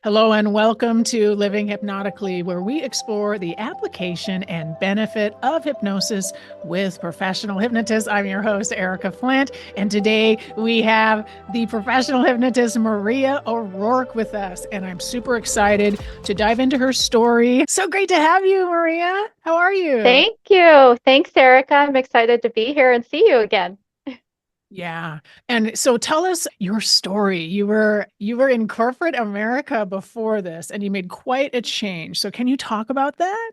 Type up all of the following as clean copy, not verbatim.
Hello and welcome to Living Hypnotically, where we explore the application and benefit of hypnosis with professional hypnotists. I'm your host, Erika Flint, and today we have the professional hypnotist Maria O'Rourke with us, and I'm super excited to dive into her story. So great to have you, Maria. How are you? Thank you. Thanks, Erica. I'm excited to be here and see you again. Yeah. And so tell us your story. You were in corporate America before this and you made quite a change. So can you talk about that?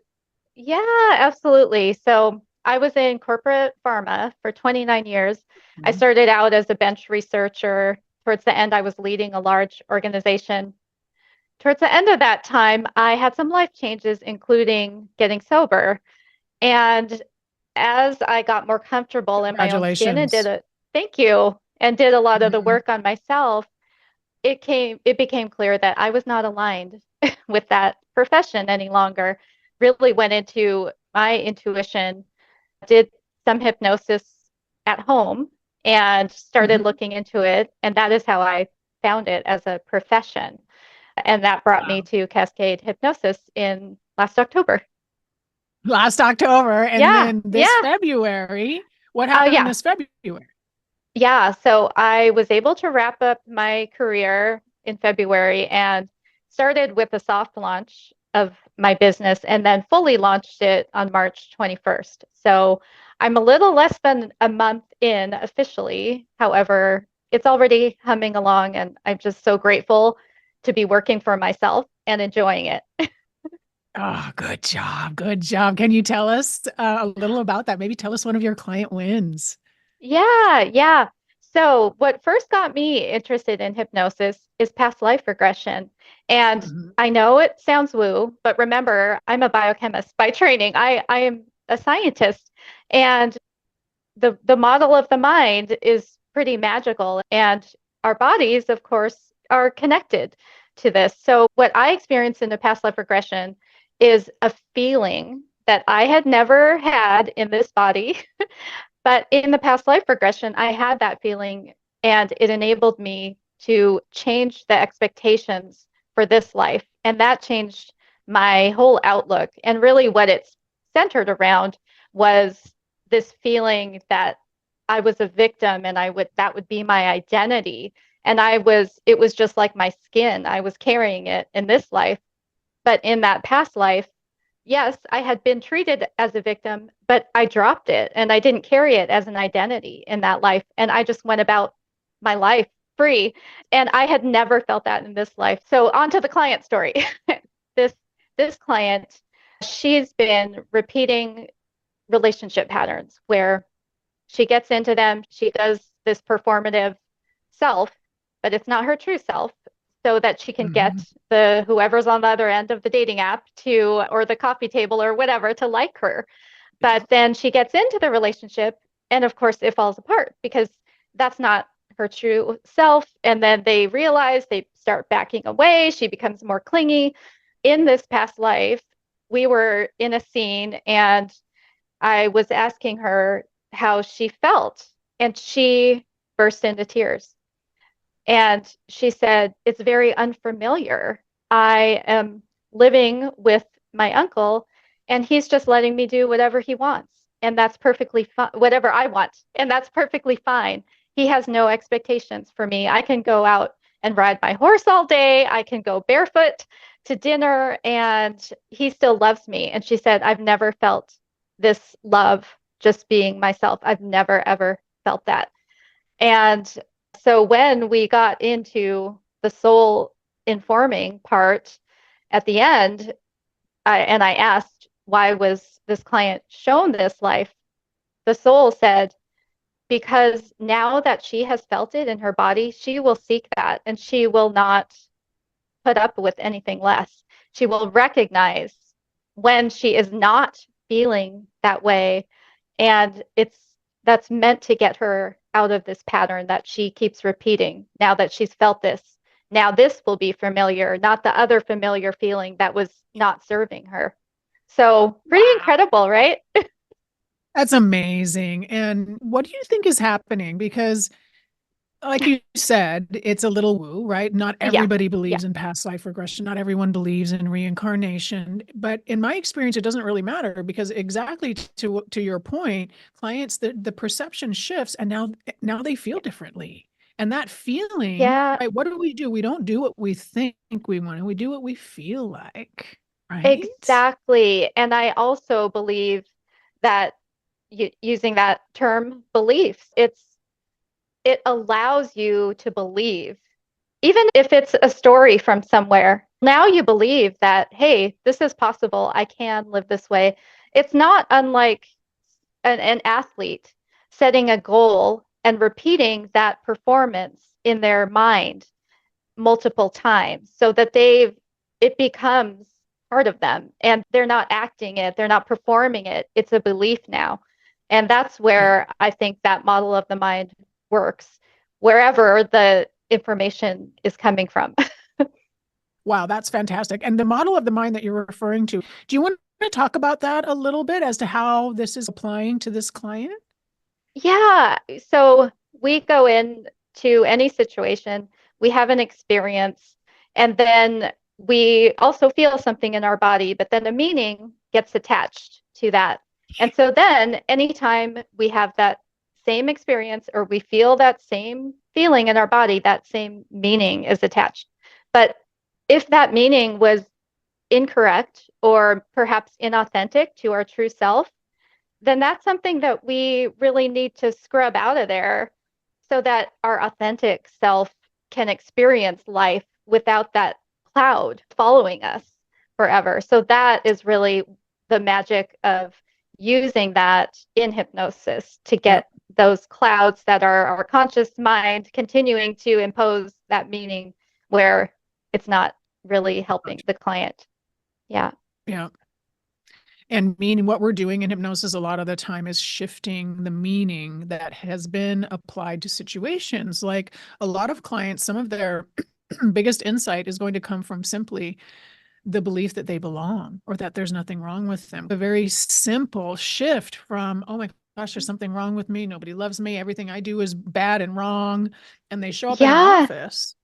Yeah, absolutely. So I was in corporate pharma for 29 years. I Mhm. started out as a bench researcher. Towards the end, I was leading a large organization. Towards the end of that time, I had some life changes, including getting sober. And as I got more comfortable in my own skin and Congratulations. thank you, and did a lot of the Mhm. work on myself, it became clear that I was not aligned with that profession any longer. Really went into my intuition, did some hypnosis at home and started Mhm. looking into it. And that is how I found it as a profession. And that brought me Wow. to Cascade Hypnosis in last October. Last October and Yeah, then this yeah. February. What happened Yeah. this February? Yeah, so I was able to wrap up my career in February and started with a soft launch of my business and then fully launched it on March 21st. So I'm a little less than a month in officially. However, it's already humming along and I'm just so grateful to be working for myself and enjoying it. Oh, good job. Good job. Can you tell us a little about that? Maybe tell us one of your client wins. Yeah, yeah. So, what first got me interested in hypnosis is past life regression. And Mhm. I know it sounds woo, but remember, I'm a biochemist by training. I am a scientist, and the model of the mind is pretty magical. And our bodies, of course, are connected to this. So, what I experienced in the past life regression is a feeling that I had never had in this body. But in the past life regression, I had that feeling and it enabled me to change the expectations for this life. And that changed my whole outlook. And really, what it's centered around was this feeling that I was a victim and that would be my identity. And it was just like my skin. I was carrying it in this life. But in that past life, yes, I had been treated as a victim, but I dropped it and I didn't carry it as an identity in that life. And I just went about my life free. And I had never felt that in this life. So on to the client story. this this client, she's been repeating relationship patterns where she gets into them, she does this performative self, but it's not her true self, so that she can Mhm. get the whoever's on the other end of the dating app to or the coffee table or whatever to like her. Yeah. But then she gets into the relationship and of course it falls apart because that's not her true self. And then they realize they start backing away. She becomes more clingy. In this past life, we were in a scene and I was asking her how she felt, and she burst into tears. And she said, it's very unfamiliar. I am living with my uncle, and he's just letting me do whatever he wants. And that's perfectly fine, whatever I want. And that's perfectly fine. He has no expectations for me. I can go out and ride my horse all day. I can go barefoot to dinner, and he still loves me. And she said, I've never felt this love just being myself. I've never, ever felt that. And so when we got into the soul informing part at the end, I asked, why was this client shown this life? The soul said, because now that she has felt it in her body, she will seek that and she will not put up with anything less. She will recognize when she is not feeling that way. And that's meant to get her out of this pattern that she keeps repeating now that she's felt this. Now this will be familiar, not the other familiar feeling that was not serving her. So pretty Wow. incredible, right? That's amazing. And what do you think is happening? Because like you said, it's a little woo, right? Not Yeah. everybody Yeah. believes in past life regression. Not everyone believes in reincarnation. But in my experience, it doesn't really matter because exactly to your point, clients, the perception shifts and now they feel Yeah. differently. And that feeling, Yeah. right? What do? We don't do what we think we want, and we do what we feel like, right? Exactly. And I also believe that using that term beliefs, it allows you to believe, even if it's a story from somewhere. Now you believe that, hey, this is possible. I can live this way. It's not unlike an athlete setting a goal and repeating that performance in their mind multiple times so that it becomes part of them and they're not acting it, they're not performing it. It's a belief now. And that's Yeah. where I think that model of the mind works, wherever the information is coming from. Wow, that's fantastic. And the model of the mind that you're referring to, do you want to talk about that a little bit as to how this is applying to this client? Yeah. So we go in to any situation, we have an experience, and then we also feel something in our body, but then a meaning gets attached to that. And so then anytime we have that same experience or we feel that same feeling in our body, that same meaning is attached. But if that meaning was incorrect or perhaps inauthentic to our true self, then that's something that we really need to scrub out of there so that our authentic self can experience life without that cloud following us forever. So that is really the magic of using that in hypnosis to Yep. get those clouds that are our conscious mind continuing to impose that meaning where it's not really helping the client. Yeah. Yeah. And meaning what we're doing in hypnosis a lot of the time is shifting the meaning that has been applied to situations. Like a lot of clients, some of their biggest insight is going to come from simply the belief that they belong or that there's nothing wrong with them. A very simple shift from, oh my gosh, there's something wrong with me. Nobody loves me. Everything I do is bad and wrong. And they show up in our Yeah. office.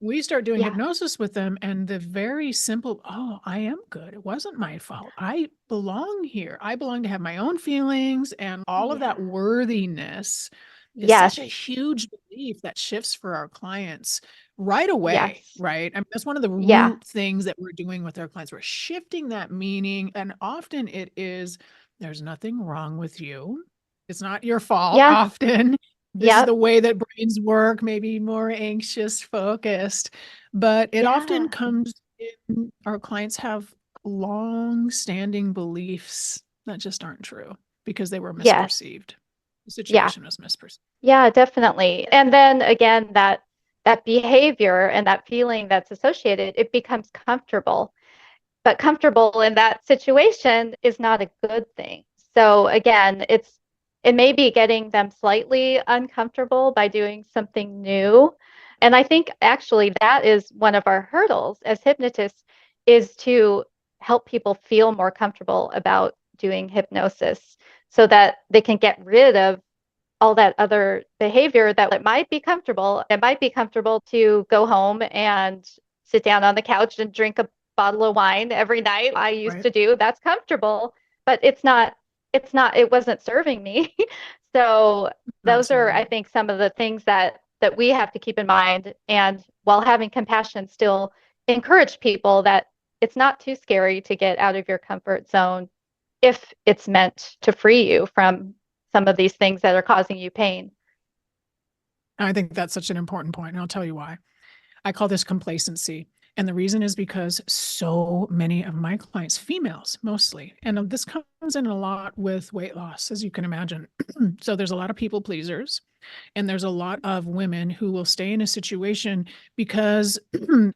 We start doing Yeah. hypnosis with them, and the very simple, oh, I am good. It wasn't my fault. I belong here. I belong to have my own feelings, and all of Yeah. that worthiness is Yes. such a huge belief that shifts for our clients right away, Yes. right? I mean, that's one of the Yeah. root things that we're doing with our clients. We're shifting that meaning, and often it is there's nothing wrong with you. It's not your fault. Yeah. Often this is Yep. the way that brains work, maybe more anxious focused, but it often Yeah. comes in our clients have long standing beliefs that just aren't true because they were Yes. misperceived. The Yeah. situation was misperceived. Yeah, definitely. And then again, that behavior and that feeling that's associated, it becomes comfortable. But comfortable in that situation is not a good thing. So again, it may be getting them slightly uncomfortable by doing something new. And I think actually that is one of our hurdles as hypnotists is to help people feel more comfortable about doing hypnosis so that they can get rid of all that other behavior that it might be comfortable. It might be comfortable to go home and sit down on the couch and drink a bottle of wine every night. I used Right. to do. That's comfortable, but it wasn't serving me. So those are, I Absolutely. think, some of the things that we have to keep in mind. And while having compassion, still encourage people that it's not too scary to get out of your comfort zone if it's meant to free you from some of these things that are causing you pain. I think that's such an important point, and I'll tell you why. I call this complacency. And the reason is because so many of my clients, females mostly, and this comes in a lot with weight loss, as you can imagine. So there's a lot of people pleasers, and there's a lot of women who will stay in a situation because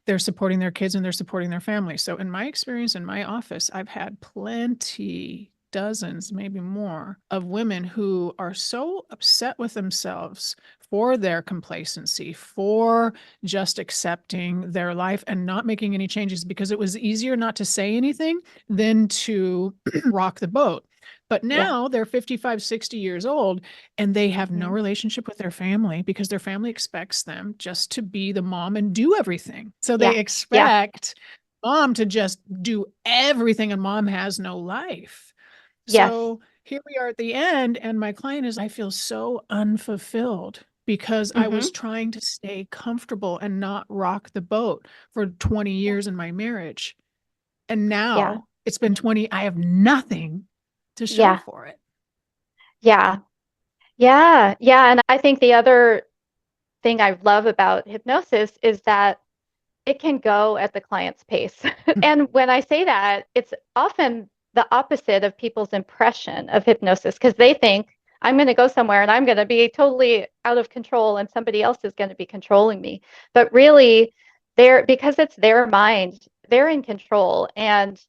they're supporting their kids and they're supporting their family. So in my experience in my office, I've had plenty, dozens, maybe more, of women who are so upset with themselves for their complacency, for just accepting their life and not making any changes because it was easier not to say anything than to rock the boat. But Yeah. now they're 55, 60 years old and they have no Mhm. relationship with their family because their family expects them just to be the mom and do everything. So Yeah. they Yeah. expect mom to just do everything and mom has no life. Yes. So here we are at the end, and my client is, I feel so unfulfilled because I was Mhm. trying to stay comfortable and not rock the boat for 20 Yeah. years in my marriage. And Yeah. now it's been 20, I have nothing to show Yeah. for it. Yeah. Yeah. Yeah. And I think the other thing I love about hypnosis is that it can go at the client's pace. And when I say that, it's often the opposite of people's impression of hypnosis because they think I'm going to go somewhere and I'm going to be totally out of control and somebody else is going to be controlling me. But really, because it's their mind, they're in control. And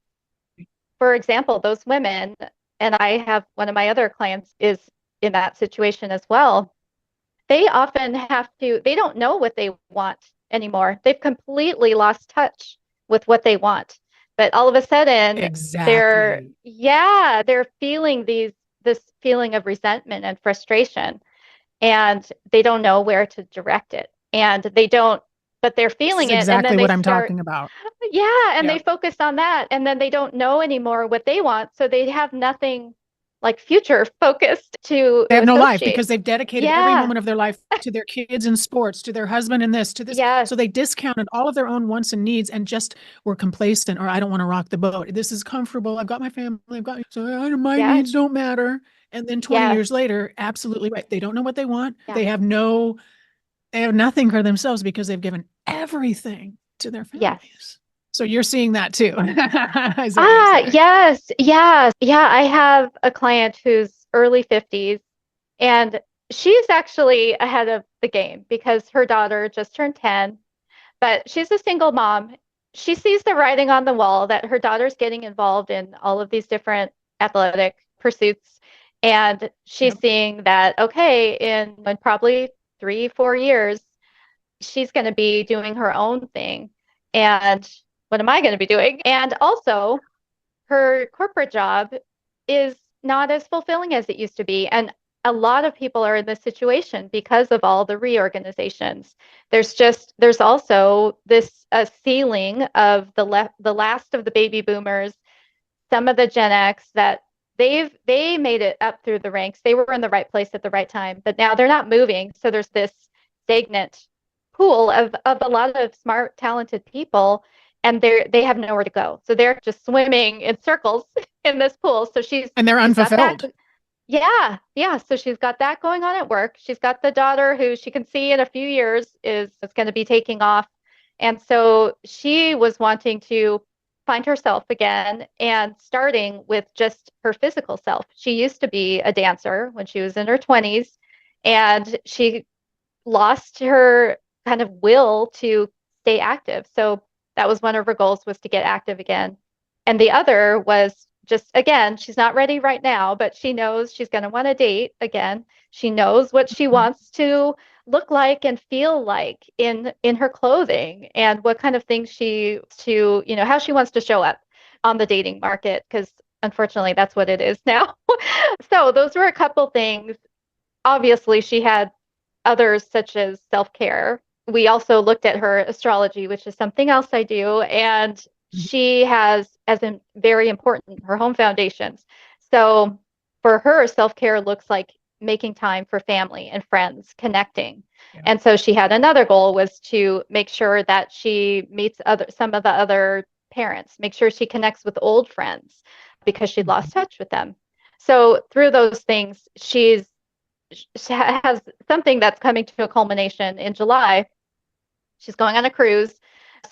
for example, those women, and I have one of my other clients is in that situation as well. They often they don't know what they want anymore. They've completely lost touch with what they want. But all of a sudden, Exactly. they're feeling this feeling of resentment and frustration, and they don't know where to direct it. And they don't, but they're This is feeling it, and then exactly they what I'm start, talking about. yeah, and they Yeah. focus on that, and then they don't know anymore what they want, so they have nothing like future focused They to have no life associate. because they've dedicated every Yeah, moment of their life to their kids in sports, to their husband in this, to this. yes, So they discounted all of their own wants and needs and just were complacent, or I don't want to rock the boat. This is comfortable. I've got my family. I've got, so my yes, needs don't matter. And then 20 yes, years later, absolutely right. They don't know what they want. yeah, They have nothing for themselves because they've given everything to their yes. families. So you're seeing that too, is what you're Ah, saying. yes, yes. Yeah, I have a client who's early 50s, and she's actually ahead of the game because her daughter just turned 10, but she's a single mom. She sees the writing on the wall that her daughter's getting involved in all of these different athletic pursuits. And she's Yep. seeing that, okay, in probably 3, 4 years, she's going to be doing her own thing. And what am I going to be doing? And also, her corporate job is not as fulfilling as it used to be. And a lot of people are in this situation because of all the reorganizations. There's also this ceiling of the last of the baby boomers, some of the Gen X that they made it up through the ranks. They were in the right place at the right time, but now they're not moving. So there's this stagnant pool of a lot of smart, talented people, and they have nowhere to go. So they're just swimming in circles in this pool. So And they're she's got that. unfulfilled. Yeah, yeah. So she's got that going on at work. She's got the daughter who she can see in a few years is going to be taking off. And so she was wanting to find herself again and starting with just her physical self. She used to be a dancer when she was in her 20s, and she lost her kind of will to stay active. So that was one of her goals, was to get active again. And the other was just, again, she's not ready right now, but she knows she's going to want to date again. She knows what she wants to look like and feel like in her clothing, and what kind of things how she wants to show up on the dating market, because unfortunately that's what it is now. So those were a couple things. Obviously, she had others such as self-care. We also looked at her astrology, which is something else I do, and she has, as in very important, her home foundations. So for her, self-care looks like making time for family and friends, connecting. Yeah. And so she had another goal, was to make sure that she meets some of the other parents, make sure she connects with old friends because she'd lost Mhm. touch with them. So through those things, she has something that's coming to a culmination in July. She's going on a cruise.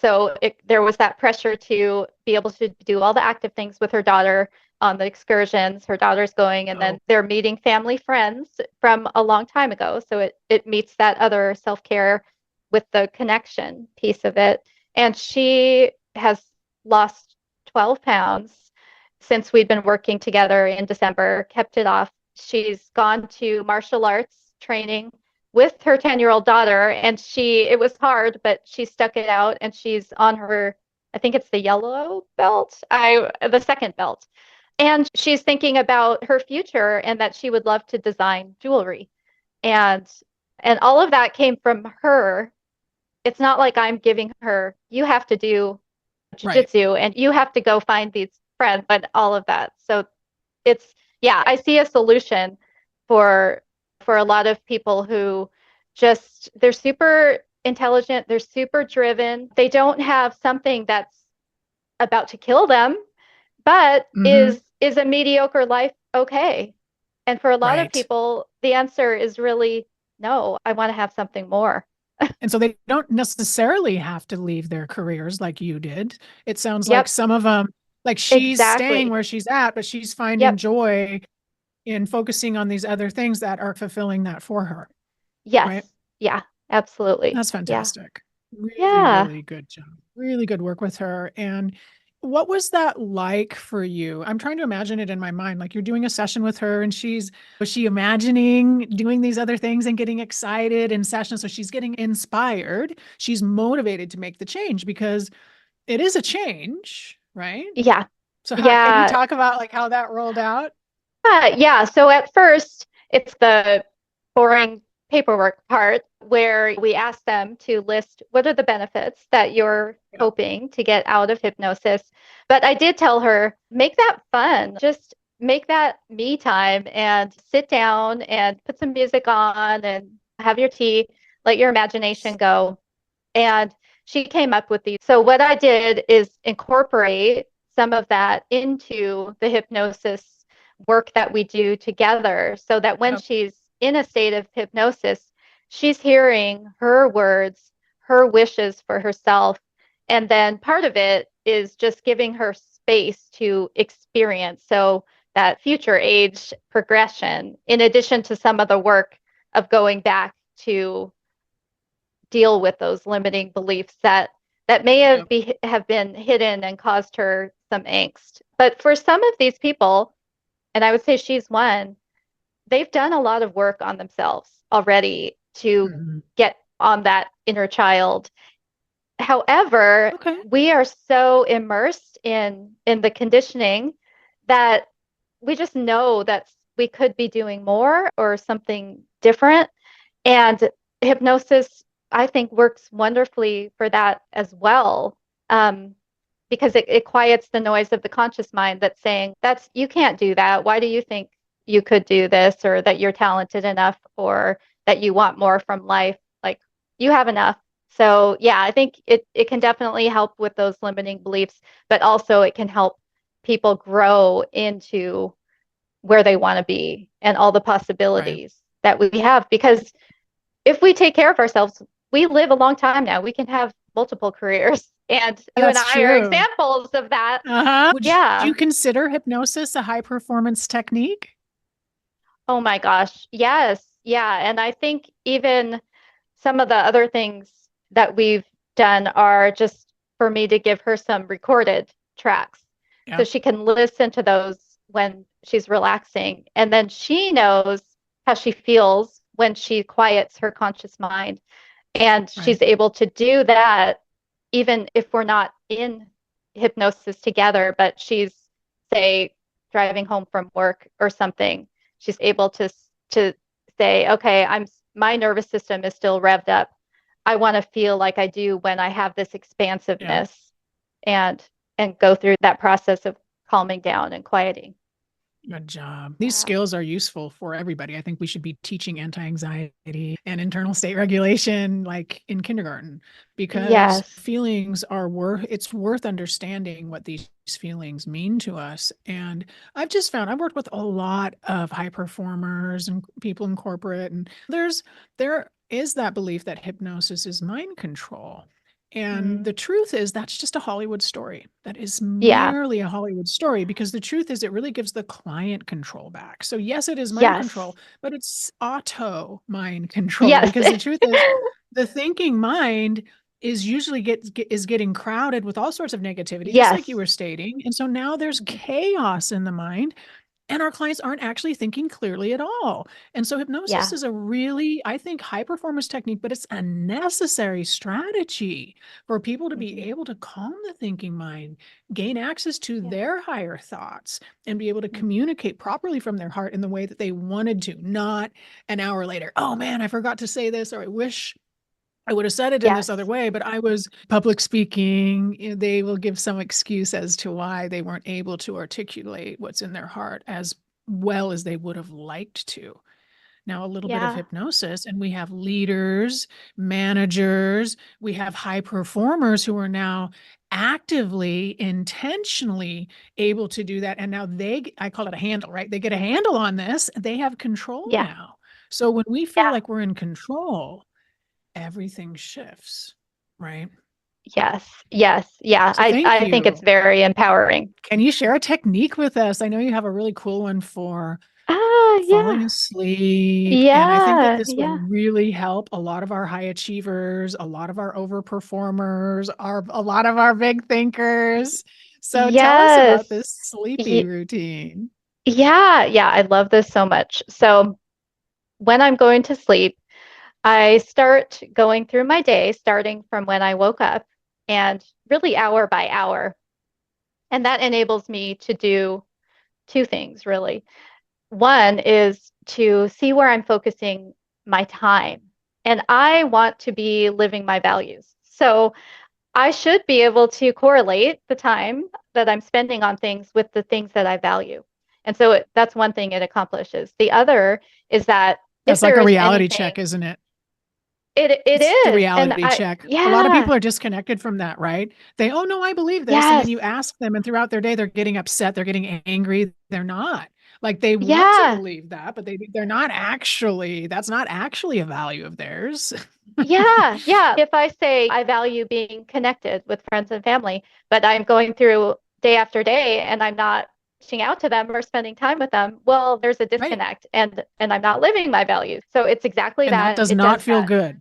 So there was that pressure to be able to do all the active things with her daughter on the excursions. Her daughter's going, and then Oh, they're meeting family friends from a long time ago. So it meets that other self-care with the connection piece of it. And she has lost 12 pounds since we've been working together in December, kept it off. She's gone to martial arts training with her 10-year-old daughter, and it was hard, but she stuck it out, and she's on her, I think it's the yellow belt, the second belt. And she's thinking about her future and that she would love to design jewelry. And all of that came from her. It's not like I'm giving her, you have to do Right. jujitsu and you have to go find these friends, but all of that. So it's, yeah, I see a solution for a lot of people who just, they're super intelligent, they're super driven. They don't have something that's about to kill them, but Hmm. is a mediocre life okay? And for a lot of Right. people, the answer is really no, I want to have something more. And so they don't necessarily have to leave their careers like you did. It sounds like Yep, some of them, like she's staying exactly. where she's at, but she's finding Yep. joy in focusing on these other things that are fulfilling that for her. Yes. Right. Yeah, absolutely. That's Yeah. fantastic. Really, Yeah. really good job. Really good work with her. And what was that like for you? I'm trying to imagine it in my mind. Like you're doing a session with her and was she imagining doing these other things and getting excited in sessions? So she's getting inspired. She's motivated to make the change because it is a change, right? Yeah. So can you Yeah. talk about like how that rolled out? Yeah. So at first, it's the boring paperwork part where we ask them to list what are the benefits that you're Yeah. hoping to get out of hypnosis. But I did tell her, make that fun. Just make that me time and sit down and put some music on and have your tea, let your imagination go. And she came up with these. So what I did is incorporate some of that into the hypnosis work that we do together so that when Yeah. she's in a state of hypnosis, she's hearing her words, her wishes for herself. And then part of it is just giving her space to experience. So that future age progression, in addition to some of the work of going back to deal with those limiting beliefs that may Yeah. have been hidden and caused her some angst. But for some of these people, and I would say she's one, they've done a lot of work on themselves already to Mhm. get on that inner child. However, Okay. we are so immersed in the conditioning that we just know that we could be doing more or something different. And hypnosis, I think, works wonderfully for that as well, um, because it quiets the noise of the conscious mind that's saying, that's you can't do that. Why do you think you could do this, or that you're talented enough, or that you want more from life? Like you have enough. So yeah, I think it can definitely help with those limiting beliefs, but also it can help people grow into where they want to be and all the Right. possibilities that we have. Because if we take care of ourselves, we live a long time now. We can have multiple careers. And you and That's I are true. examples of that. Uh-huh. Would Yeah. you consider hypnosis a high performance technique? Oh my gosh. Yes. Yeah. And I think even some of the other things that we've done are just for me to give her some recorded tracks so Yeah. she can listen to those when she's relaxing. And then she knows how she feels when she quiets her conscious mind. And Right. she's able to do that even if we're not in hypnosis together, but she's, say, driving home from work or something. She's able to say, okay, my nervous system is still revved up. I want to feel like I do when I have this Yeah. expansiveness and go through that process of calming down and quieting. Good job. These Yeah. skills are useful for everybody. I think we should be teaching anti-anxiety and internal state regulation like in kindergarten because Yes. feelings are it's worth understanding what these feelings mean to us. And I've worked with a lot of high performers and people in corporate, and there is that belief that hypnosis is mind control. And Mm. the truth is, that's just a Hollywood story. That is Yeah. merely a Hollywood story because the truth is, it really gives the client control back. So, yes, it is mind Yes. control, but it's auto mind control Yes. because the truth is, the thinking mind is usually is getting crowded with all sorts of negativity, just like you Yes. were stating. And so now there's chaos in the mind. and our clients aren't actually thinking clearly at all. And so hypnosis Yeah. is a really, I think, high performance technique, but it's a necessary strategy for people to be Hmm. able to calm the thinking mind, gain access to Yeah. their higher thoughts, and be able to Hmm. communicate properly from their heart in the way that they wanted to, not an hour later, oh man, I forgot to say this, or I wish I would have said it in this other Yes. way, but I was public speaking. They will give some excuse as to why they weren't able to articulate what's in their heart as well as they would have liked to. Now, a little bit of Yeah. hypnosis, and we have leaders, managers, we have high performers who are now actively, intentionally able to do that. And now I call it a handle, right? They get a handle on this, they have control Yeah. now. So when we feel Yeah. like we're in control, everything shifts, right? Yes. Yes. Yeah. So thank I think it's you. very empowering. Can you share a technique with us? I know you have a really cool one for Ah, falling yeah. asleep. And I think that Yeah. this would Yeah. really help a lot of our high achievers, a lot of our overperformers, a lot of our big thinkers. So tell us Yes. about this sleepy Y routine. yeah. Yeah. I love this so much. So when I'm going to sleep, I start going through my day, starting from when I woke up and really hour by hour. And that enables me to do two things, really. One is to see where I'm focusing my time. And I want to be living my values. So I should be able to correlate the time that I'm spending on things with the things that I value. And so that's one thing it accomplishes. The other is that if That's like there a is reality check, anything, isn't it? it It's the is. And reality check. A lot of yeah, people are disconnected from that, right? They, oh no, I believe this. And then yes, you ask them, and throughout their day, they're getting upset, they're getting angry. They're not. Like they want to yeah, believe that, but they're not actually, that's not actually a value of theirs. yeah, yeah. If I say I value being connected with friends and family, but I'm going through day after day and I'm not reaching out to them or spending time with them, well, there's a Right. disconnect and I'm not living my values. So it's exactly And that that. does It not does feel that. good.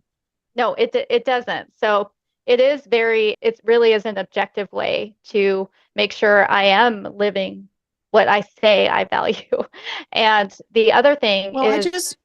No, it doesn't. So it really is an objective way to make sure I am living what I say I value. And the other thing Well, is,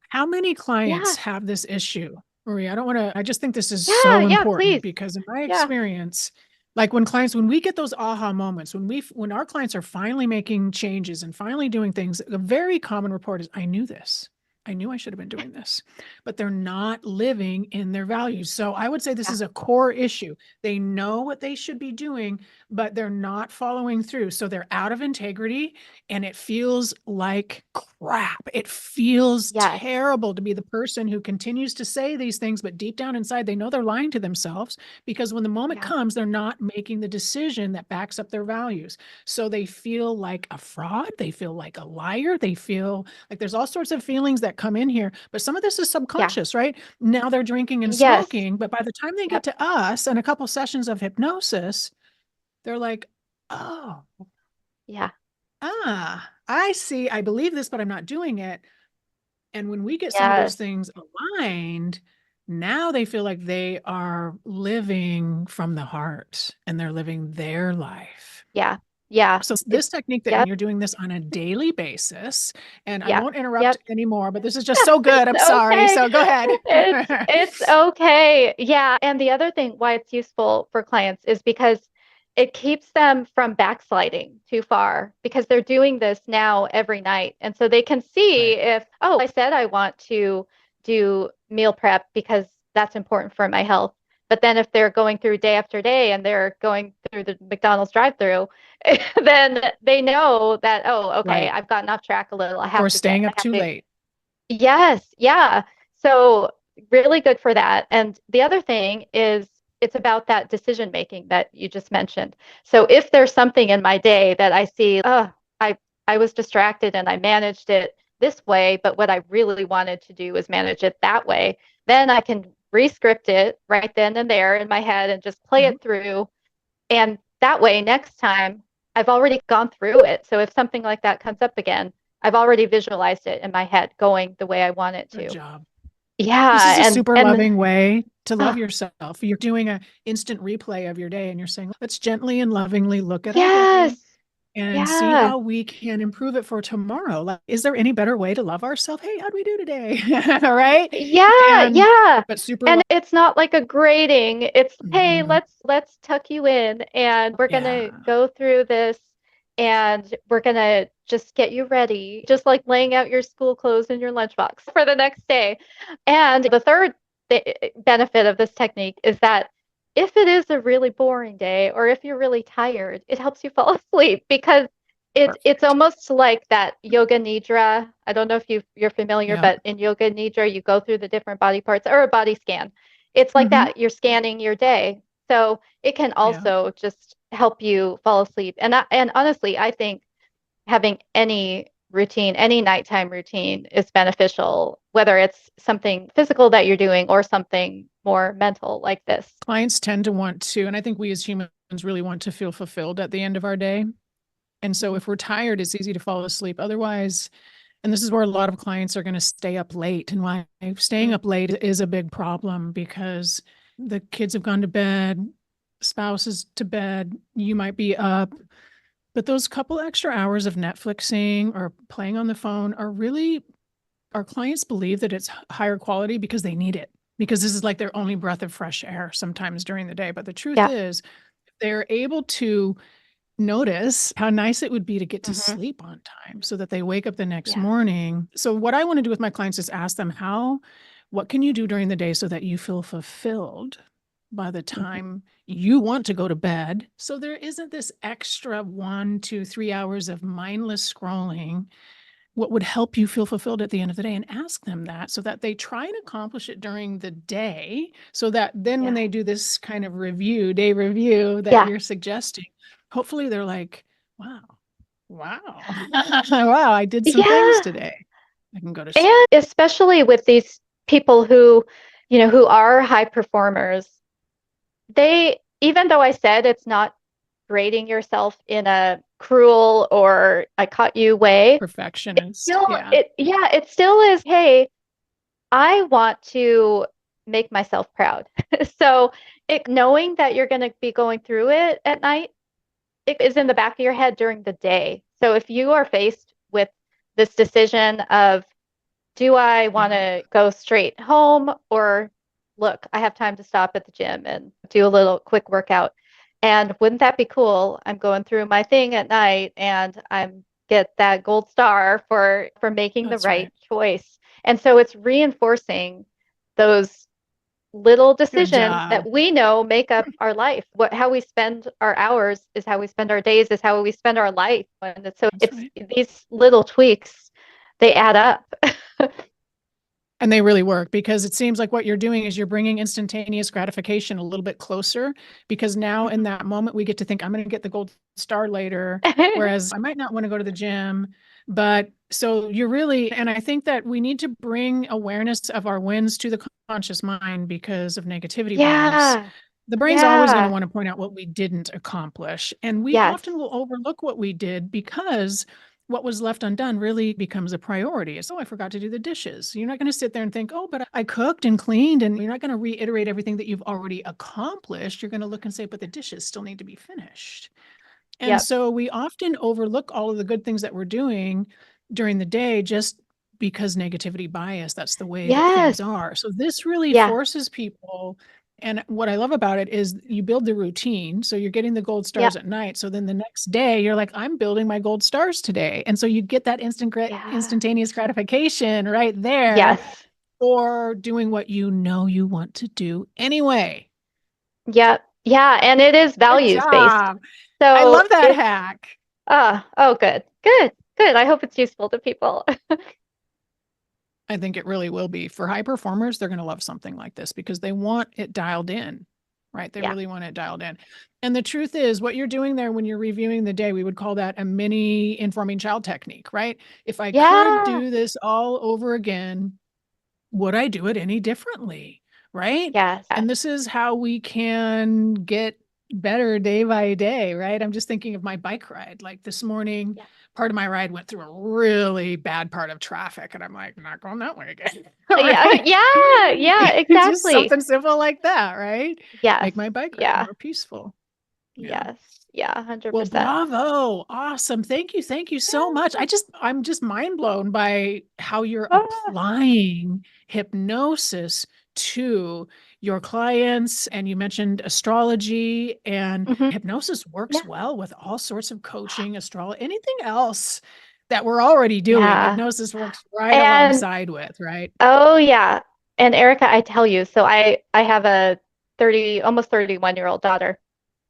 how many clients yeah, have this issue? Marie, I don't want to, I just think this is yeah, so yeah, important please. because in my Yeah, experience, like when we get those aha moments, when our clients are finally making changes and finally doing things, a very common report is, I knew this. I knew I should have been doing this, but they're not living in their values. So I would say this yeah, is a core issue. They know what they should be doing, but they're not following through. So they're out of integrity and it feels like crap. It feels yes, terrible to be the person who continues to say these things, but deep down inside, they know they're lying to themselves because when the moment yeah, comes, they're not making the decision that backs up their values. So they feel like a fraud. They feel like a liar. They feel like there's all sorts of feelings that come in here, but some of this is yeah, subconscious, right? Now they're drinking and yes, smoking, but by the time they get yep, to us and a couple sessions of hypnosis, they're like, oh, yeah, I see. I believe this, but I'm not doing it. And when we get some of those yes, things aligned, now they feel like they are living from the heart and they're living their life. yeah, yeah. So It, this technique that, and yep, you're doing this on a daily basis, and I yep, won't interrupt yep. anymore, but this is just so good. I'm It's sorry. okay. So go ahead. It's okay. Yeah. And the other thing why it's useful for clients is because it keeps them from backsliding too far because they're doing this now every night. And so they can see Right. if, oh, I said I want to do meal prep because that's important for my health. But then if they're going through day after day and they're going through the McDonald's drive-through, then they know that, oh, okay, Right. I've gotten off track a little. Or staying up too late. Yes, yeah. So really good for that. And the other thing is it's about that decision making that you just mentioned. So if there's something in my day that I see, oh, I was distracted and I managed it this way, but what I really wanted to do is manage it that way, then I can re-script it right then and there in my head and just play Mhm. it through. And that way, next time, I've already gone through it. So if something like that comes up again, I've already visualized it in my head going the way I want it Good to. job. This is Yeah, a super and loving way to love oh, yourself. You're doing an instant replay of your day and you're saying, let's gently and lovingly look at our yes, day. and see Yeah. how we can improve it for tomorrow. Like, is there any better way to love ourselves? Hey, how'd we do today? All right. Yeah, And, yeah. but super, And it's not like a grading. It's, hey, Mhm. let's tuck you in and we're gonna Yeah, go through this and we're gonna just get you ready, just like laying out your school clothes in your lunchbox for the next day. And the third benefit of this technique is that if it is a really boring day or if you're really tired, it helps you fall asleep because it's perfect. almost like that yoga nidra. I don't know if you're familiar, Yeah. but in yoga nidra, you go through the different body parts or a body scan. It's like Hmm. that. You're scanning your day. So it can Yeah. also just help you fall asleep. And honestly, I think having any routine, any nighttime routine is beneficial, whether it's something physical that you're doing or something more mental like this. Clients tend to want to, and I think we as humans really want to feel fulfilled at the end of our day. And so Mhm. if we're tired, it's easy to fall asleep. Otherwise, and this is where a lot of clients are going to stay up late. And why staying Mm. up late is a big problem because the kids have gone to bed, spouse is to bed, you might be up. But those couple extra hours of Netflixing or playing on the phone are really, our clients believe that it's higher quality because they need it, because this is like their only breath of fresh air sometimes during the day. But the truth Yeah. is, they're able to notice how nice it would be to get to Hmm. sleep on time so that they wake up the next Yeah. morning. So what I want to do with my clients is ask them what can you do during the day so that you feel fulfilled by the Hmm. time you want to go to bed? So there isn't this extra 1, 2, 3 hours of mindless scrolling. What would help you feel fulfilled at the end of the day, and ask them that so that they try and accomplish it during the day, so that then when Yeah. they do this kind of day review that Yeah. you're suggesting, hopefully they're like, wow, wow, wow, I did some things Yeah. today. I can go to And sleep. especially with these people who, who are high performers, even though I said it's not grading yourself in a cruel or I caught you way, Perfectionist. Yeah. it still is, hey, I want to make myself proud. So knowing that you're going to be going through it at night, it is in the back of your head during the day. So if you are faced with this decision of, do I want Yeah. to go straight home or look, I have time to stop at the gym and do a little quick workout. And wouldn't that be cool? I'm going through my thing at night and I'm get that gold star for making the That's right right. choice. And so it's reinforcing those little Good decisions job. that we know make up our life. How we spend our hours is how we spend our days, is how we spend our life. And so That's it's right. these little tweaks, they add up. And they really work, because it seems like what you're doing is you're bringing instantaneous gratification a little bit closer, because now in that moment we get to think, I'm going to get the gold star later, whereas I might not want to go to the gym. But so you're really, and I think that we need to bring awareness of our wins to the conscious mind because of negativity bias. Yeah. The brain's always going to Yeah. want to point out what we didn't accomplish. And we Yes. often will overlook what we did because what was left undone really becomes a priority. So I forgot to do the dishes. You're not going to sit there and think, oh, but I cooked and cleaned. And you're not going to reiterate everything that you've already accomplished. You're going to look and say, but the dishes still need to be finished. And Yep. so we often overlook all of the good things that we're doing during the day just because negativity bias, that's the way that Yes. things are. So this really Yeah. forces people. And what I love about it is you build the routine. So you're getting the gold Yep. stars at night. So then the next day you're like, I'm building my gold stars today. And so you get that Yeah. instantaneous gratification right there Yes. for doing what you know you want to do anyway. Yep. Yeah. And it is Good values based. job. I So love that if, hack. oh, good. Good. Good. I hope it's useful to people. I think it really will be. For high performers, they're going to love something like this because they want it dialed in, right? They Yeah. really want it dialed in. And the truth is, what you're doing there when you're reviewing the day, we would call that a mini informing child technique, right? If I could Yeah. do this all over again, would I do it any differently? Right. Yes. And this is how we can get better day by day, right? I'm just thinking of my bike ride. Like this morning, Yeah. part of my ride went through a really bad part of traffic. And I'm like, not going that way again. Yeah. Right. Yeah. Yeah. It's just Exactly. something simple like that, right? Yes. Make my bike ride Yeah. more peaceful. Yeah. Yes. Yeah, Well, 100%. bravo. Awesome. Thank you. Thank you so much. I'm just mind blown by how you're Ah, applying hypnosis to your clients. And you mentioned astrology, and mhm. hypnosis works Yeah. well with all sorts of coaching, astrology, anything else that we're already doing. Yeah. Hypnosis works right And alongside with, right? oh yeah. And Erica, I tell you, so I have a 30 almost 31-year-old daughter.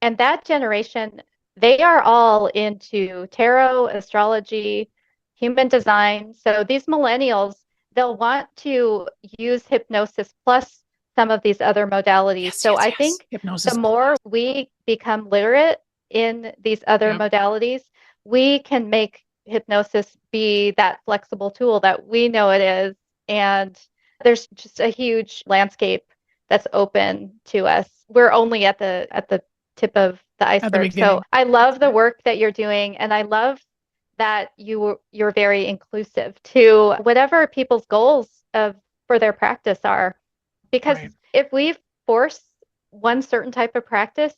And that generation, they are all into tarot, astrology, human design. So these millennials, they'll want to use hypnosis plus some of these other modalities. Yes, So yes, I yes. think the Hypnosis more plus. we become literate in these other Yep. modalities, we can make hypnosis be that flexible tool that we know it is. And there's just a huge landscape that's open to us. We're only at the tip of the At the iceberg. So beginning. I That's love the right. work that you're doing, and I love that you're very inclusive to whatever people's goals of for their practice are. Because Right. if we force one certain type of practice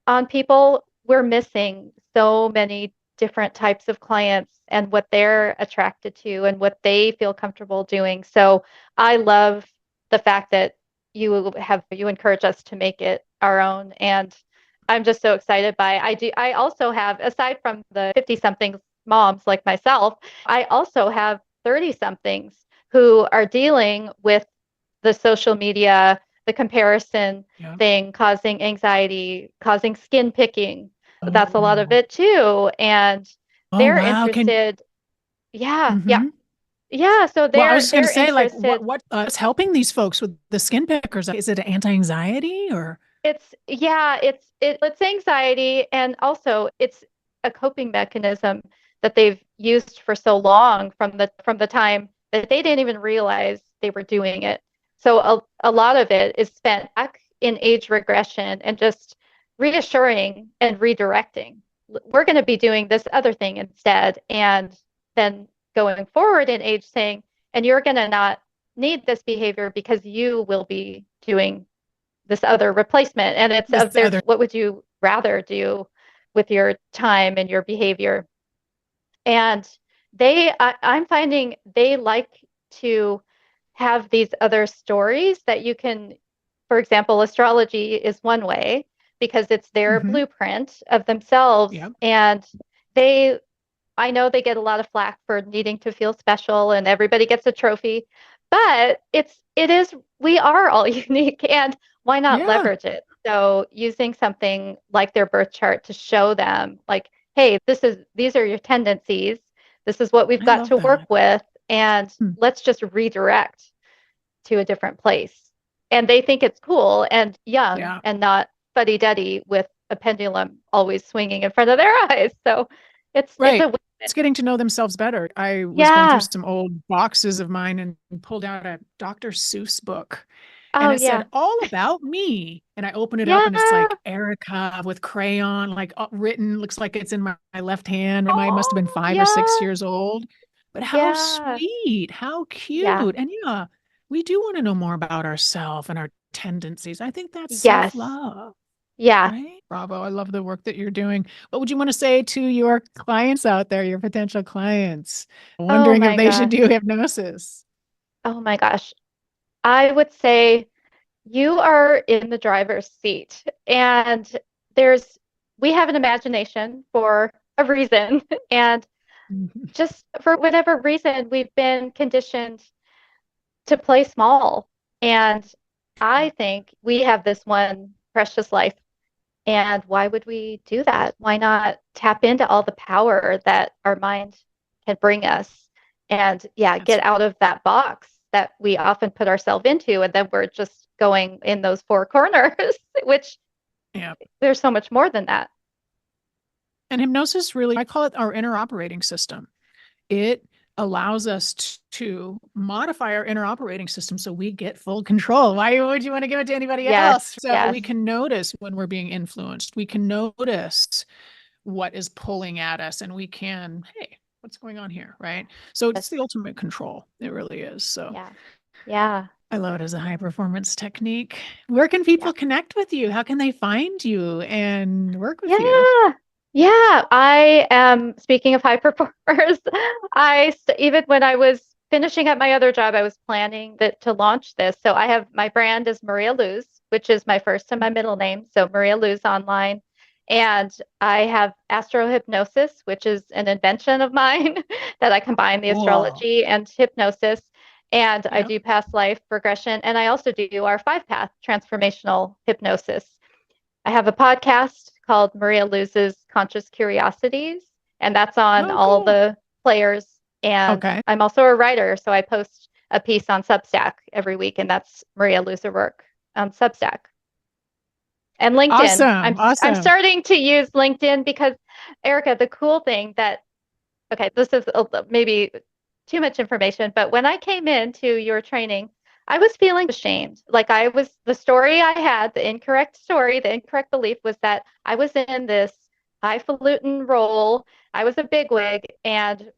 on people, we're missing so many different types of clients and what they're attracted to and what they feel comfortable doing. So I love the fact that you encourage us to make it our own. And I'm just so excited by I also have, aside from the 50 somethings moms like myself, I also have 30 somethings who are dealing with the social media, the comparison Yeah. thing causing anxiety, causing skin picking. That's a lot of Oh, it too. And oh, they're wow. interested. Yeah, yeah, Mhm. yeah. So Well, I was they're just going to they're say, like, interested. what is helping these folks with the skin pickers? Is it anti-anxiety or? It's yeah, it's anxiety and also it's a coping mechanism that they've used for so long from the time that they didn't even realize they were doing it. So a lot of it is spent back in age regression and just reassuring and redirecting. We're going to be doing this other thing instead, and then going forward in age saying, and you're going to not need this behavior because you will be doing this other replacement. And it's This of there's other. what would you rather do with your time and your behavior? And I'm finding they like to have these other stories that you can, for example, astrology is one way because it's their Hmm. blueprint of themselves. Yep. And they I know they get a lot of flack for needing to feel special and everybody gets a trophy, but it is we are all unique and why not Yeah. leverage it? So using something like their birth chart to show them like, hey, these are your tendencies. This is what we've I got love to work that. with and Hmm. let's just redirect to a different place. And they think it's cool and young Yeah. and not fuddy-duddy with a pendulum always swinging in front of their eyes. So it's a Right. win-win. It's getting to know themselves better. I was going through Yeah. some old boxes of mine and pulled out a Dr. Seuss book, and Oh it said yeah. all about me. And I open it up and it's Yeah. like Erica with crayon, like written, looks like it's in my left hand. I must have been Oh 5 or 6 yeah. years old. But how Yeah. sweet, how Yeah. cute. And yeah, we do want to know more about ourselves and our tendencies. I think that's Yes. self-love. Yeah. Right? Bravo. I love the work that you're doing. What would you want to say to your clients out there, your potential clients, Oh wondering if my they should gosh. do hypnosis? Oh my gosh. I would say you are in the driver's seat and there's we have an imagination for a reason and Mhm. just for whatever reason we've been conditioned to play small. And I Yeah, think we have this one precious life. And why would we do that? Why not tap into all the power that our mind can bring us? And yeah, that's get out of that box that we often put ourselves into. And then we're just going in those four corners, which yeah. there's so much more than that. And hypnosis really, I call it our inner operating system. It allows us to modify our inner operating system so we get full control. Why would you want to give it to anybody Yes, else? So yes, we can notice when we're being influenced. We can notice what is pulling at us and we can, hey, what's going on here? Right. So it's yes, the ultimate control. It really is. So yeah, yeah. I love it as a high performance technique. Where can Yeah. people connect with you? How can they find you and work with you? Yeah. Yeah. I am, speaking of high performers, even when I was finishing up my other job, I was planning to launch this. So I have my brand is Maria Luz, which is my first and my middle name. So Maria Luz online. And I have Astro Hypnosis, which is an invention of mine that I combine the Cool. astrology and hypnosis. And I Yep. do past life regression. And I also do our 5 path transformational hypnosis. I have a podcast called Maria Luz's Conscious Curiosities, and that's on Oh, all cool. the players. And Okay. I'm also a writer, so I post a piece on Substack every week, and that's Maria Luzer work on Substack. And LinkedIn. Awesome. I'm Awesome. starting to use LinkedIn because, Erika, the cool thing that, okay, this is maybe too much information, but when I came into your training, I was feeling ashamed. Like the story I had, the incorrect story, the incorrect belief was that I was in this highfalutin role. I was a bigwig, and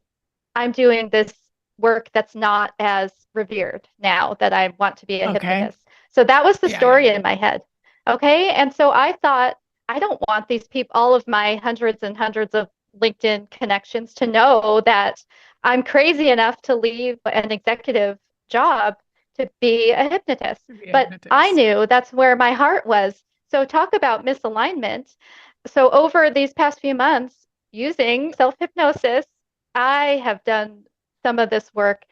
I'm doing this work that's not as revered now that I want to be a Okay. hypnotist. So that was the Yeah, yeah, story yeah. in my head. Okay. And so I thought, I don't want these people, all of my hundreds and hundreds of LinkedIn connections, to know that I'm crazy enough to leave an executive job to be a hypnotist. To be a But I hypnotist. knew that's where my heart was. So talk about misalignment. So over these past few months, using self hypnosis, I have done some of this work.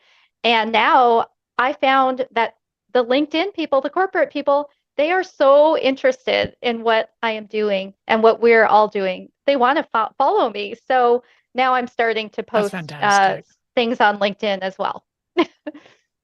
And now I found that the LinkedIn people, the corporate people, they are so interested in what I am doing and what we're all doing. They want to follow me. So now I'm starting to That's post fantastic. things on LinkedIn as well.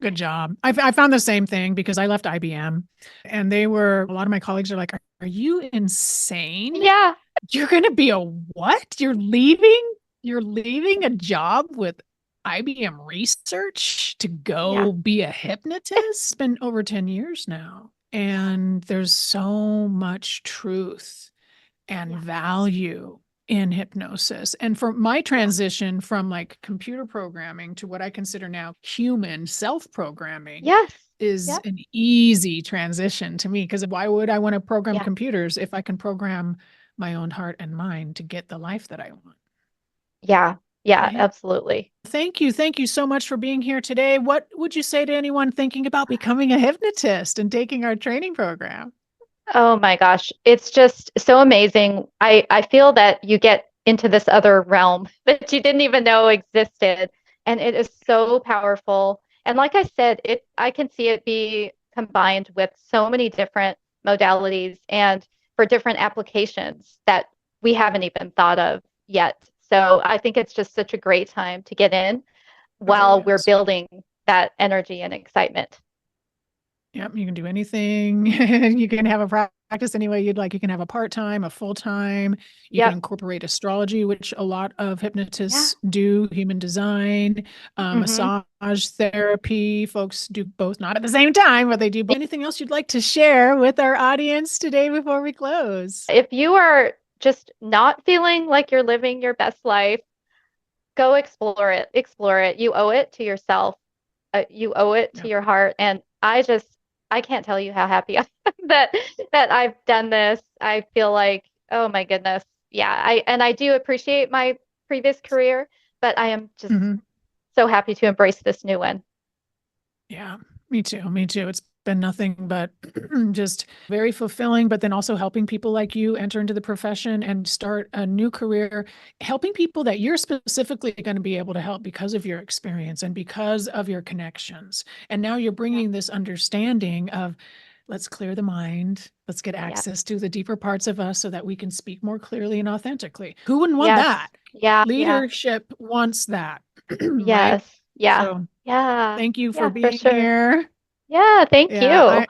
Good job. I found the same thing because I left IBM and a lot of my colleagues are like, are you insane? Yeah. You're going to be a what? You're leaving a job with IBM research to Yeah. go be a hypnotist? It's been over 10 years now. And there's so much truth and Yeah. value in hypnosis. And for my Yeah. transition from like computer programming to what I consider now human self-programming Yes. is Yep. an easy transition to me because why would I want to program Yeah. computers if I can program my own heart and mind to get the life that I want? Yeah. Yeah. Right? Absolutely. Thank you. Thank you so much for being here today. What would you say to anyone thinking about becoming a hypnotist and taking our training program? Oh my gosh, it's just so amazing. I feel that you get into this other realm that you didn't even know existed, and it is so powerful. And like I said, it I can see it be combined with so many different modalities and for different applications that we haven't even thought of yet. So I think it's just such a great time to get in It really while we're is. building that energy and excitement. Yep, you can do anything. You can have a practice any way you'd like. You can have a part-time, a full-time. You can Yep. incorporate astrology, which a lot of Yeah. hypnotists do, human design, Hmm. massage therapy. Folks do both, not at the same time, but they do. Anything else you'd like to share with our audience today before we close? If you are just not feeling like you're living your best life, go explore it. Explore it. You owe it to yourself. You owe it to Yep. your heart. And I can't tell you how happy I am that I've done this. I feel like, oh my goodness. Yeah, I do appreciate my previous career, but I am just Mhm. so happy to embrace this new one. Yeah, me too. Me too. It's been nothing but just very fulfilling, but then also helping people like you enter into the profession and start a new career, helping people that you're specifically going to be able to help because of your experience and because of your connections. And now you're Yeah. bringing this understanding of let's clear the mind, let's get Yeah. access to the deeper parts of us so that we can speak more clearly and authentically. Who wouldn't want Yes. that? Yeah. Yeah. Leadership wants that, right? Yes. Yeah. So Yeah. thank you for Yeah, for being sure. here. Yeah, thank Yeah, you.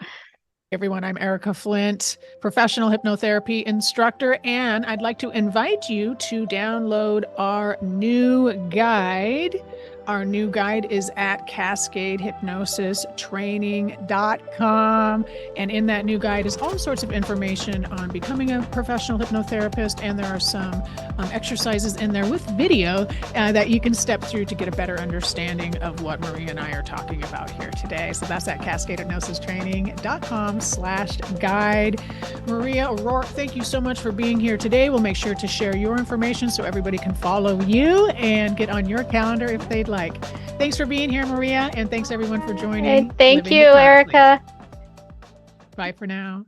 everyone, I'm Erika Flint, professional hypnotherapy instructor, and I'd like to invite you to download our new guide, Our new guide is at cascadehypnosistraining.com. And in that new guide is all sorts of information on becoming a professional hypnotherapist. And there are some exercises in there with video that you can step through to get a better understanding of what Maria and I are talking about here today. So that's at cascadehypnosistraining.com/guide. Maria O'Rourke, thank you so much for being here today. We'll make sure to share your information so everybody can follow you and get on your calendar if they'd like. Thanks for being here, Maria, and thanks everyone for joining. Thank you, Erika. Bye for now.